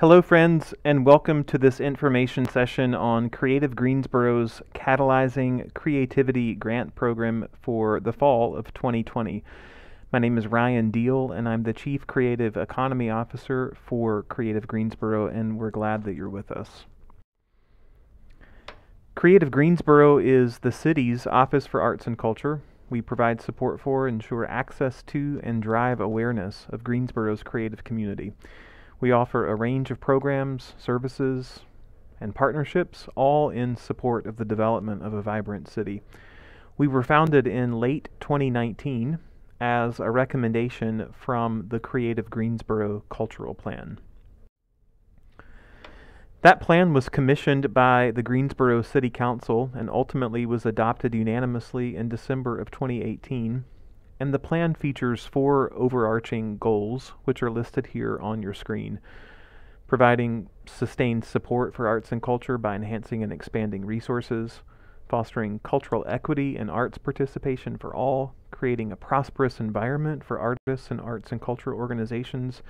Hello friends, and welcome to this information session on Creative Greensboro's Catalyzing Creativity Grant Program for the fall of 2020. My name is Ryan Deal, and I'm the Chief Creative Economy Officer for Creative Greensboro, and we're glad that you're with us. Creative Greensboro is the city's Office for Arts and Culture. We provide support for, ensure access to, and drive awareness of Greensboro's creative community. We offer a range of programs, services, and partnerships, all in support of the development of a vibrant city. We were founded in late 2019 as a recommendation from the Creative Greensboro Cultural Plan. That plan was commissioned by the Greensboro City Council and ultimately was adopted unanimously in December of 2018. And the plan features 4 overarching goals, which are listed here on your screen. Providing sustained support for arts and culture by enhancing and expanding resources, fostering cultural equity and arts participation for all, creating a prosperous environment for artists and arts and cultural organizations,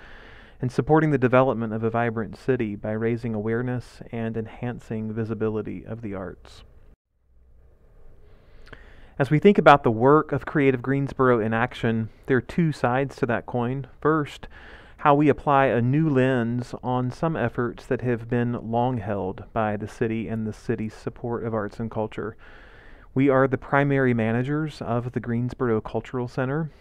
and supporting the development of a vibrant city by raising awareness and enhancing visibility of the arts. As we think about the work of Creative Greensboro in action, there are 2 sides to that coin. First, how we apply a new lens on some efforts that have been long held by the city and the city's support of arts and culture. We are the primary managers of the Greensboro Cultural Center,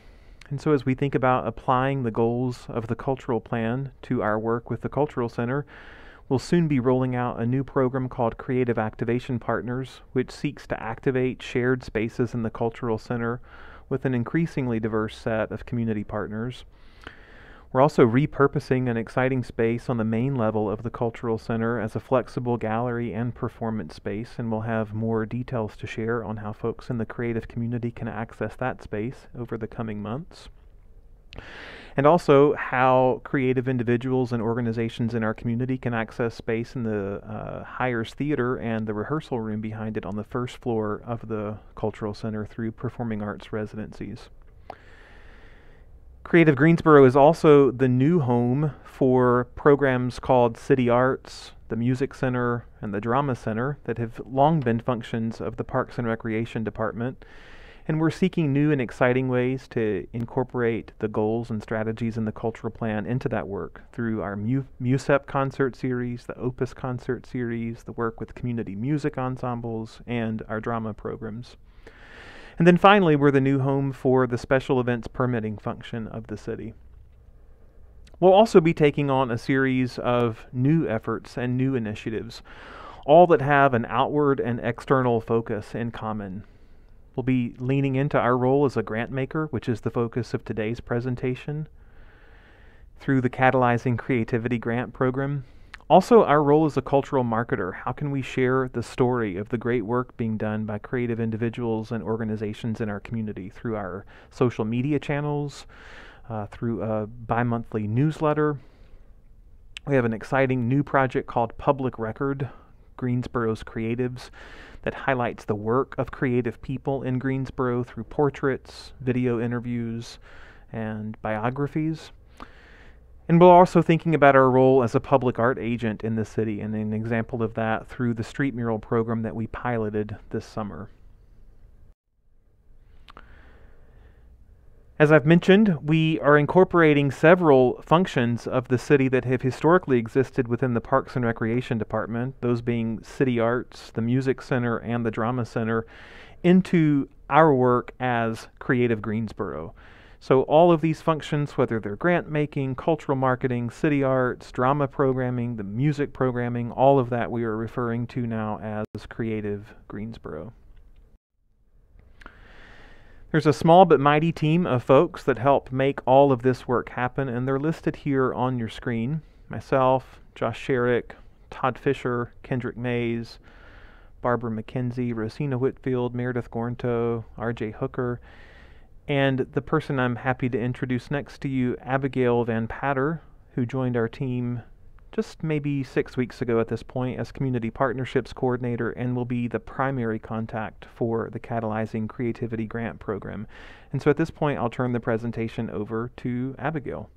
and so as we think about applying the goals of the cultural plan to our work with the Cultural Center, we'll soon be rolling out a new program called Creative Activation Partners, which seeks to activate shared spaces in the Cultural Center with an increasingly diverse set of community partners. We're also repurposing an exciting space on the main level of the Cultural Center as a flexible gallery and performance space, and we'll have more details to share on how folks in the creative community can access that space over the coming months. And also how creative individuals and organizations in our community can access space in the Hires Theater and the rehearsal room behind it on the first floor of the Cultural Center through performing arts residencies. Creative Greensboro is also the new home for programs called City Arts, the Music Center, and the Drama Center that have long been functions of the Parks and Recreation Department. And we're seeking new and exciting ways to incorporate the goals and strategies in the cultural plan into that work through our MUSEP concert series, the Opus concert series, the work with community music ensembles, and our drama programs. And then finally, we're the new home for the special events permitting function of the city. We'll also be taking on a series of new efforts and new initiatives, all that have an outward and external focus in common. We'll be leaning into our role as a grant maker, which is the focus of today's presentation, through the Catalyzing Creativity Grant Program. Also, our role as a cultural marketer. How can we share the story of the great work being done by creative individuals and organizations in our community through our social media channels, through a bi-monthly newsletter. We have an exciting new project called Public Record, Greensboro's Creatives, that highlights the work of creative people in Greensboro through portraits, video interviews, and biographies. And we're also thinking about our role as a public art agent in the city, and an example of that through the street mural program that we piloted this summer. As I've mentioned, we are incorporating several functions of the city that have historically existed within the Parks and Recreation Department, those being City Arts, the Music Center, and the Drama Center, into our work as Creative Greensboro. So all of these functions, whether they're grant making, cultural marketing, city arts, drama programming, the music programming, all of that we are referring to now as Creative Greensboro. There's a small but mighty team of folks that help make all of this work happen, and they're listed here on your screen. Myself, Josh Sherrick, Todd Fisher, Kendrick Mays, Barbara McKenzie, Rosina Whitfield, Meredith Gornto, RJ Hooker, and the person I'm happy to introduce next to you, Abigail Van Patter, who joined our team just maybe 6 weeks ago at this point as Community Partnerships Coordinator, and will be the primary contact for the Catalyzing Creativity Grant Program. And so at this point, I'll turn the presentation over to Abigail.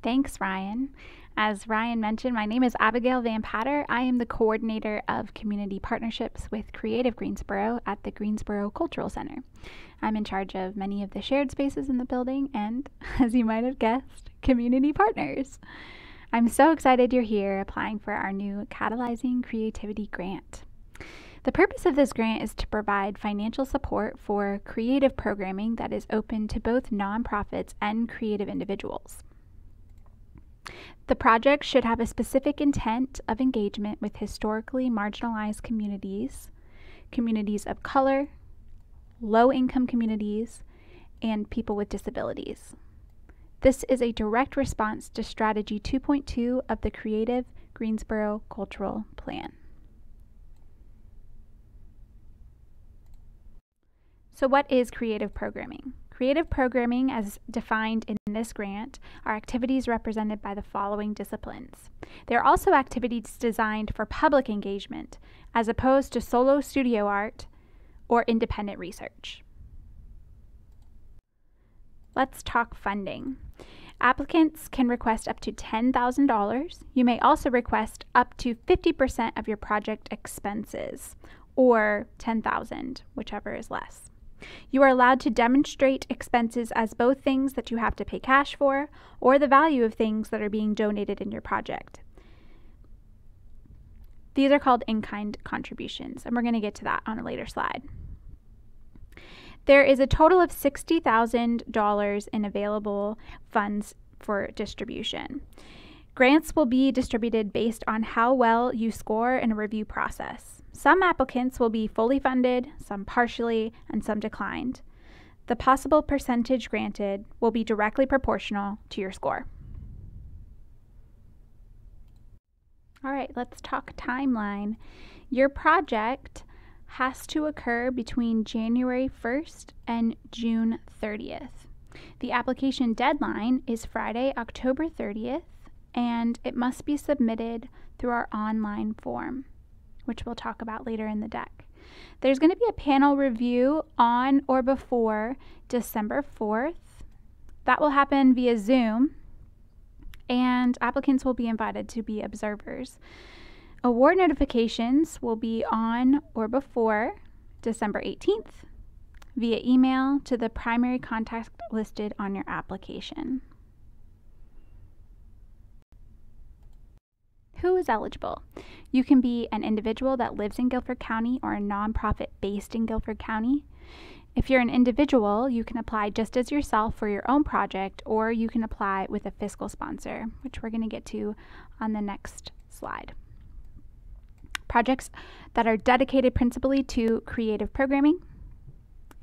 Thanks, Ryan. As Ryan mentioned, my name is Abigail Van Patter. I am the coordinator of community partnerships with Creative Greensboro at the Greensboro Cultural Center. I'm in charge of many of the shared spaces in the building and, as you might have guessed, community partners. I'm so excited you're here applying for our new Catalyzing Creativity Grant. The purpose of this grant is to provide financial support for creative programming that is open to both nonprofits and creative individuals. The project should have a specific intent of engagement with historically marginalized communities, communities of color, low-income communities, and people with disabilities. This is a direct response to Strategy 2.2 of the Creative Greensboro Cultural Plan. So what is creative programming? Creative programming, as defined in this grant, are activities represented by the following disciplines. They are also activities designed for public engagement, as opposed to solo studio art or independent research. Let's talk funding. Applicants can request up to $10,000. You may also request up to 50% of your project expenses, or $10,000, whichever is less. You are allowed to demonstrate expenses as both things that you have to pay cash for or the value of things that are being donated in your project. These are called in-kind contributions, and we're going to get to that on a later slide. There is a total of $60,000 in available funds for distribution. Grants will be distributed based on how well you score in a review process. Some applicants will be fully funded, some partially, and some declined. The possible percentage granted will be directly proportional to your score. All right, let's talk timeline. Your project has to occur between January 1st and June 30th. The application deadline is Friday, October 30th, and it must be submitted through our online form, which we'll talk about later in the deck. There's going to be a panel review on or before December 4th. That will happen via Zoom, and applicants will be invited to be observers. Award notifications will be on or before December 18th via email to the primary contact listed on your application. Who is eligible? You can be an individual that lives in Guilford County or a nonprofit based in Guilford County. If you're an individual, you can apply just as yourself for your own project, or you can apply with a fiscal sponsor, which we're going to get to on the next slide. Projects that are dedicated principally to creative programming.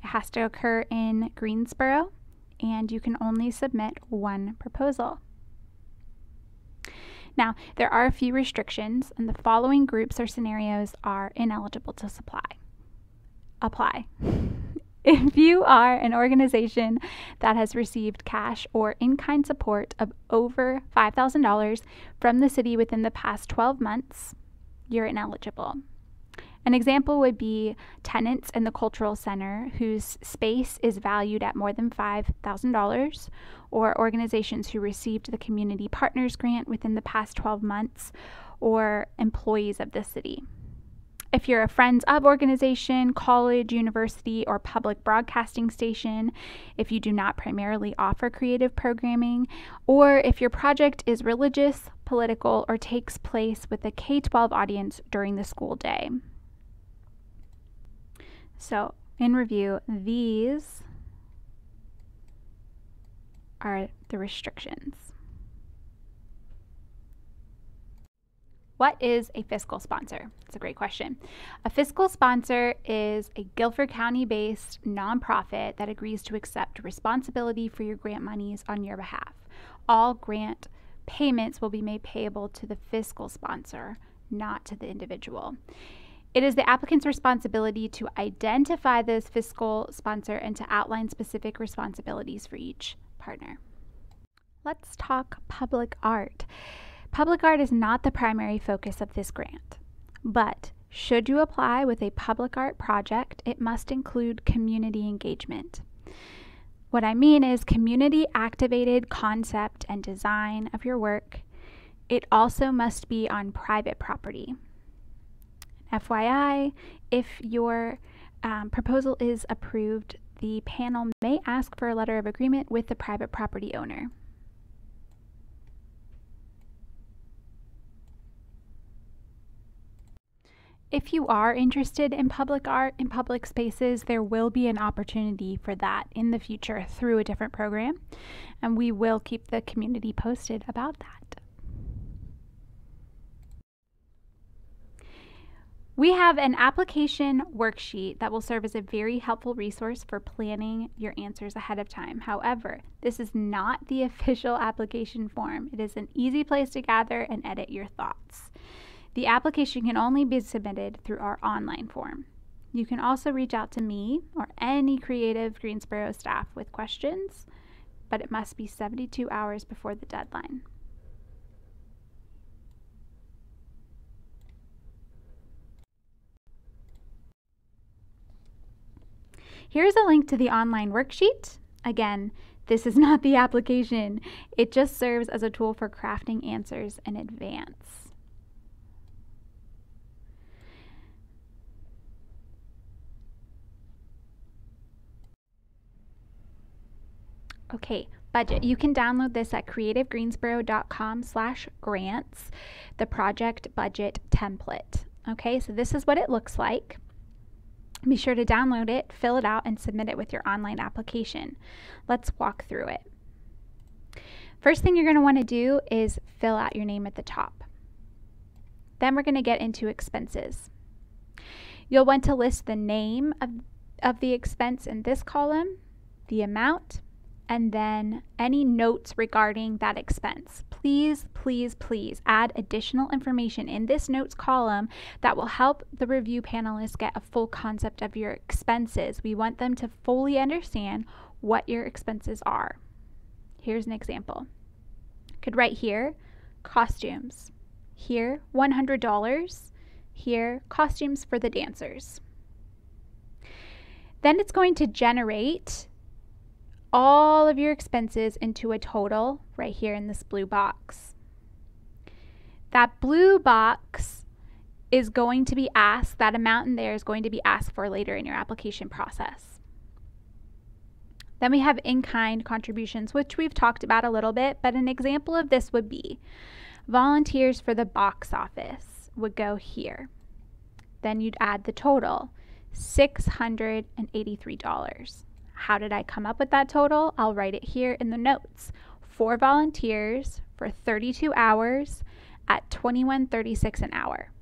It has to occur in Greensboro, and you can only submit one proposal. Now, there are a few restrictions, and the following groups or scenarios are ineligible to apply. If you are an organization that has received cash or in-kind support of over $5,000 from the city within the past 12 months, you're ineligible. An example would be tenants in the cultural center whose space is valued at more than $5,000, or organizations who received the Community Partners Grant within the past 12 months, or employees of the city. If you're a Friends of organization, college, university, or public broadcasting station, if you do not primarily offer creative programming, or if your project is religious, political, or takes place with a K-12 audience during the school day. So, in review, these are the restrictions. What is a fiscal sponsor? It's a great question. A fiscal sponsor is a Guilford County-based nonprofit that agrees to accept responsibility for your grant monies on your behalf. All grant payments will be made payable to the fiscal sponsor, not to the individual. It is the applicant's responsibility to identify this fiscal sponsor and to outline specific responsibilities for each partner. Let's talk public art. Public art is not the primary focus of this grant, but should you apply with a public art project, it must include community engagement. What I mean is community activated concept and design of your work. It also must be on private property. FYI, if your proposal is approved, the panel may ask for a letter of agreement with the private property owner. If you are interested in public art in public spaces, there will be an opportunity for that in the future through a different program, and we will keep the community posted about that. We have an application worksheet that will serve as a very helpful resource for planning your answers ahead of time. However, this is not the official application form. It is an easy place to gather and edit your thoughts. The application can only be submitted through our online form. You can also reach out to me or any Creative Greensboro staff with questions, but it must be 72 hours before the deadline. Here's a link to the online worksheet. Again, this is not the application. It just serves as a tool for crafting answers in advance. Okay, budget. You can download this at creativegreensboro.com/grants, the project budget template. Okay, so this is what it looks like. Be sure to download it, fill it out, and submit it with your online application. Let's walk through it. First thing you're going to want to do is fill out your name at the top. Then we're going to get into expenses. You'll want to list the name of the expense in this column, the amount, and then any notes regarding that expense. Please, please, please add additional information in this notes column that will help the review panelists get a full concept of your expenses. We want them to fully understand what your expenses are. Here's an example. Could write here, costumes. Here, $100. Here, costumes for the dancers. Then it's going to generate all of your expenses into a total right here in this blue box. That blue box is going to be asked, that amount in there is going to be asked for later in your application process. Then we have in-kind contributions, which we've talked about a little bit, but an example of this would be volunteers for the box office would go here. Then you'd add the total, $683. How did I come up with that total? I'll write it here in the notes. 4 volunteers for 32 hours at $21.36 an hour.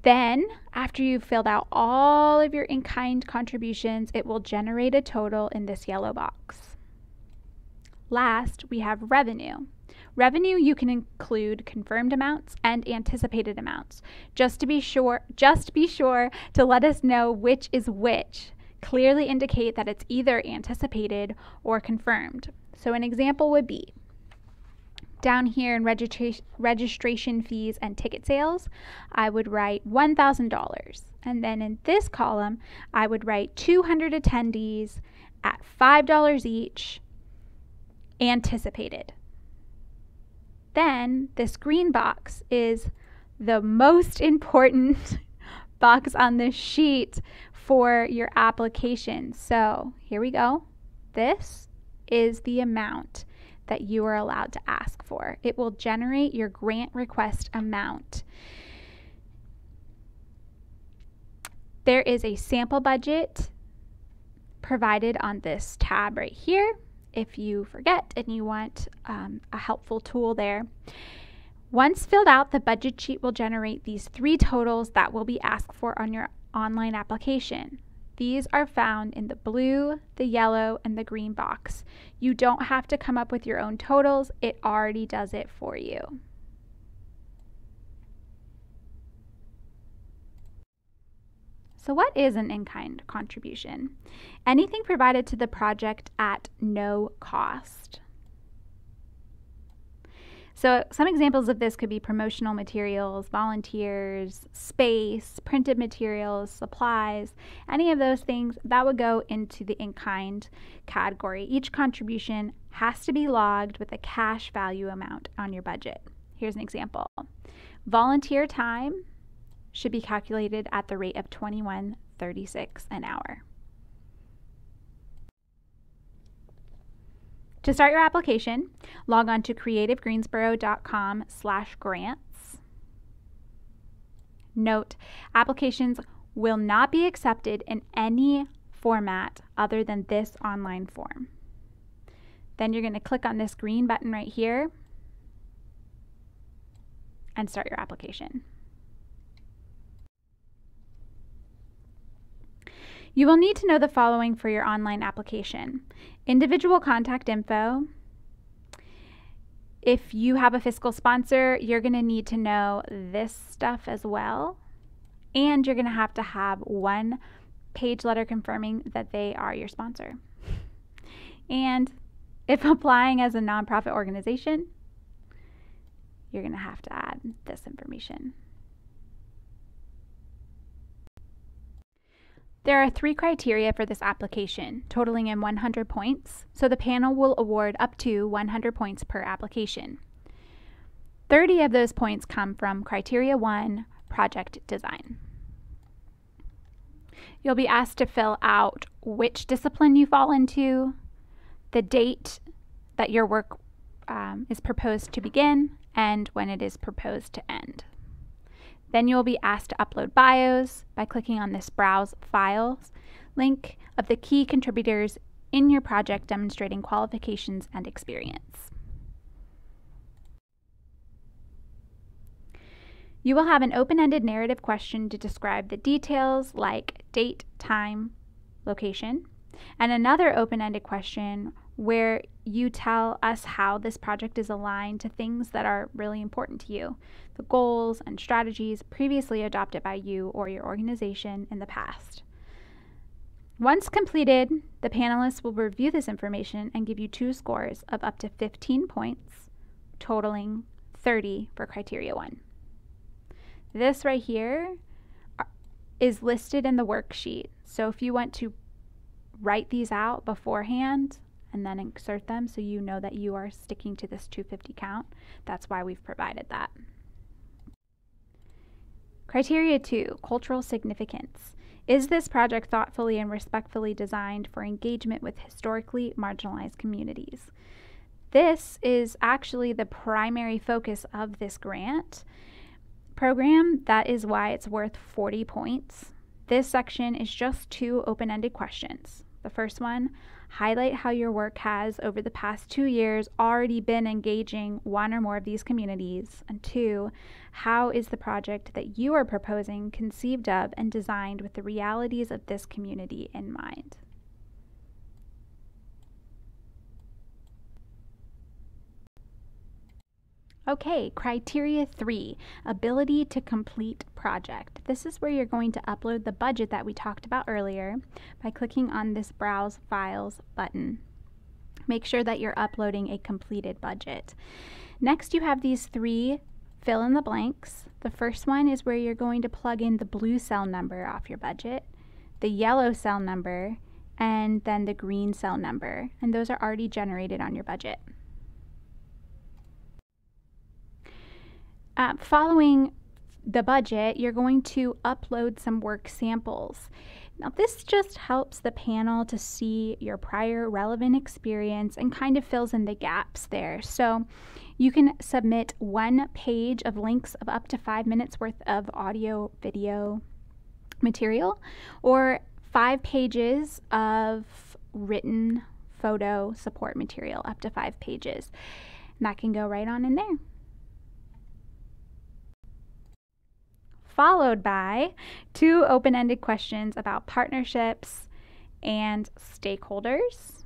Then, after you've filled out all of your in-kind contributions, it will generate a total in this yellow box. Last, we have revenue. Revenue, you can include confirmed amounts and anticipated amounts. Just be sure to let us know which is which. Clearly indicate that it's either anticipated or confirmed. So an example would be down here in registration fees and ticket sales, I would write $1,000. And then in this column, I would write 200 attendees at $5 each, anticipated. Then this green box is the most important box on this sheet for your application. So here we go. This is the amount that you are allowed to ask for. It will generate your grant request amount. There is a sample budget provided on this tab right here if you forget and you want a helpful tool there. Once filled out, the budget sheet will generate these 3 totals that will be asked for on your online application. These are found in the blue, the yellow, and the green box. You don't have to come up with your own totals. It already does it for you. So what is an in-kind contribution? Anything provided to the project at no cost. So some examples of this could be promotional materials, volunteers, space, printed materials, supplies, any of those things that would go into the in-kind category. Each contribution has to be logged with a cash value amount on your budget. Here's an example. Volunteer time should be calculated at the rate of $21.36 an hour. To start your application, log on to creativegreensboro.com/grants. Note, applications will not be accepted in any format other than this online form. Then you're going to click on this green button right here and start your application. You will need to know the following for your online application: individual contact info. If you have a fiscal sponsor, you're going to need to know this stuff as well. And you're going to have one page letter confirming that they are your sponsor. And if applying as a nonprofit organization, you're going to have to add this information. There are 3 criteria for this application, totaling in 100 points, so the panel will award up to 100 points per application. 30 of those points come from Criteria 1, Project Design. You'll be asked to fill out which discipline you fall into, the date that your work is proposed to begin, and when it is proposed to end. Then you'll be asked to upload bios by clicking on this Browse Files link of the key contributors in your project demonstrating qualifications and experience. You will have an open-ended narrative question to describe the details like date, time, location, and another open-ended question where you tell us how this project is aligned to things that are really important to you, the goals and strategies previously adopted by you or your organization in the past. Once completed, the panelists will review this information and give you 2 scores of up to 15 points, totaling 30 for Criteria 1. This right here is listed in the worksheet, so if you want to write these out beforehand and then insert them so you know that you are sticking to this 250 count, that's why we've provided that. Criteria 2, Cultural Significance. Is this project thoughtfully and respectfully designed for engagement with historically marginalized communities? This is actually the primary focus of this grant program. That is why it's worth 40 points. This section is just 2 open-ended questions. The first one, highlight how your work has, over the past 2 years, already been engaging one or more of these communities. And 2, how is the project that you are proposing conceived of and designed with the realities of this community in mind? Okay, Criteria 3, Ability to Complete Project. This is where you're going to upload the budget that we talked about earlier by clicking on this Browse Files button. Make sure that you're uploading a completed budget. Next, you have these 3 fill in the blanks. The first one is where you're going to plug in the blue cell number off your budget, the yellow cell number, and then the green cell number. And those are already generated on your budget. Following the budget, you're going to upload some work samples. Now, this just helps the panel to see your prior relevant experience and kind of fills in the gaps there. So you can submit 1 page of links of up to 5 minutes worth of audio, video material, or 5 pages of written photo support material, up to 5 pages. And that can go right on in there. Followed by 2 open-ended questions about partnerships and stakeholders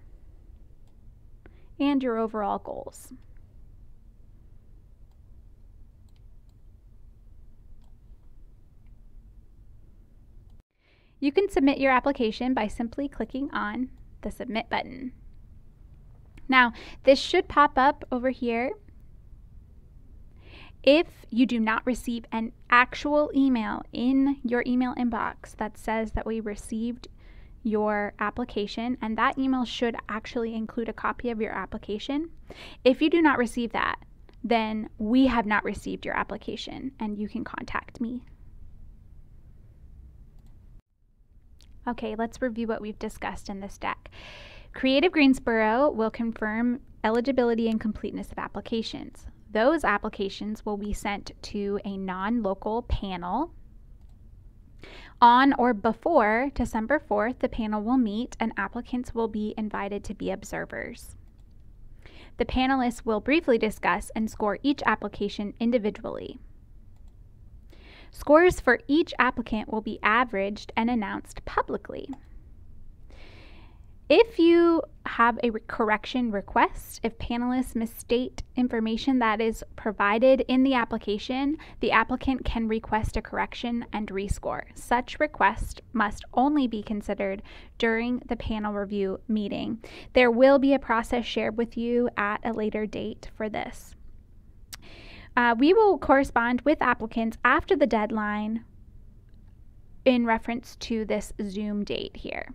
and your overall goals. You can submit your application by simply clicking on the Submit button. Now, this should pop up over here If you do not receive an actual email in your email inbox that says that we received your application, and that email should actually include a copy of your application, if you do not receive that, then we have not received your application and you can contact me. Okay, let's review what we've discussed in this deck. Creative Greensboro will confirm eligibility and completeness of applications. Those applications will be sent to a non-local panel. On or before December 4th, the panel will meet and applicants will be invited to be observers. The panelists will briefly discuss and score each application individually. Scores for each applicant will be averaged and announced publicly. If you have a correction request, if panelists misstate information that is provided in the application, the applicant can request a correction and rescore. Such request must only be considered during the panel review meeting. There will be a process shared with you at a later date for this. We will correspond with applicants after the deadline in reference to this Zoom date here.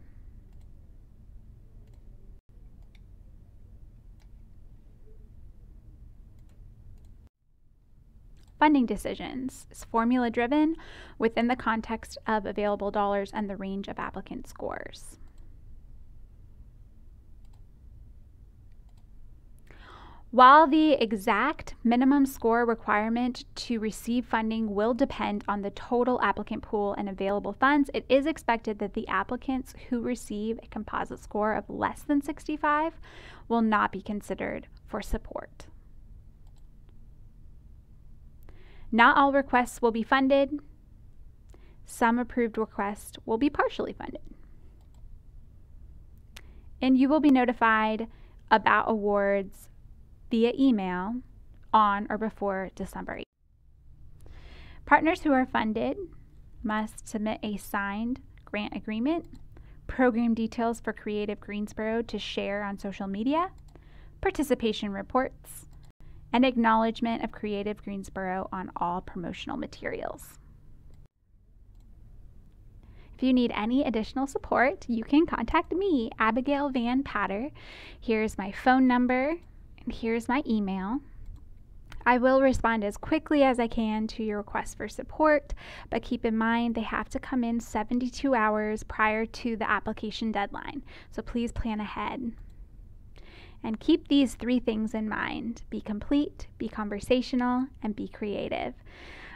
Funding decisions is formula driven within the context of available dollars and the range of applicant scores. While the exact minimum score requirement to receive funding will depend on the total applicant pool and available funds, it is expected that the applicants who receive a composite score of less than 65 will not be considered for support. Not all requests will be funded. Some approved requests will be partially funded. And you will be notified about awards via email on or before December 8th. Partners who are funded must submit a signed grant agreement, program details for Creative Greensboro to share on social media, participation reports, and acknowledgement of Creative Greensboro on all promotional materials. If you need any additional support, you can contact me, Abigail Van Patter. Here's my phone number, and here's my email. I will respond as quickly as I can to your requests for support, but keep in mind they have to come in 72 hours prior to the application deadline, so please plan ahead. And keep these 3 things in mind: be complete, be conversational, and be creative.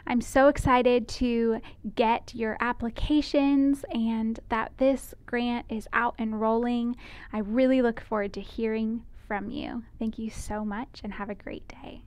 I'm so excited to get your applications and that this grant is out and rolling. I really look forward to hearing from you. Thank you so much and have a great day.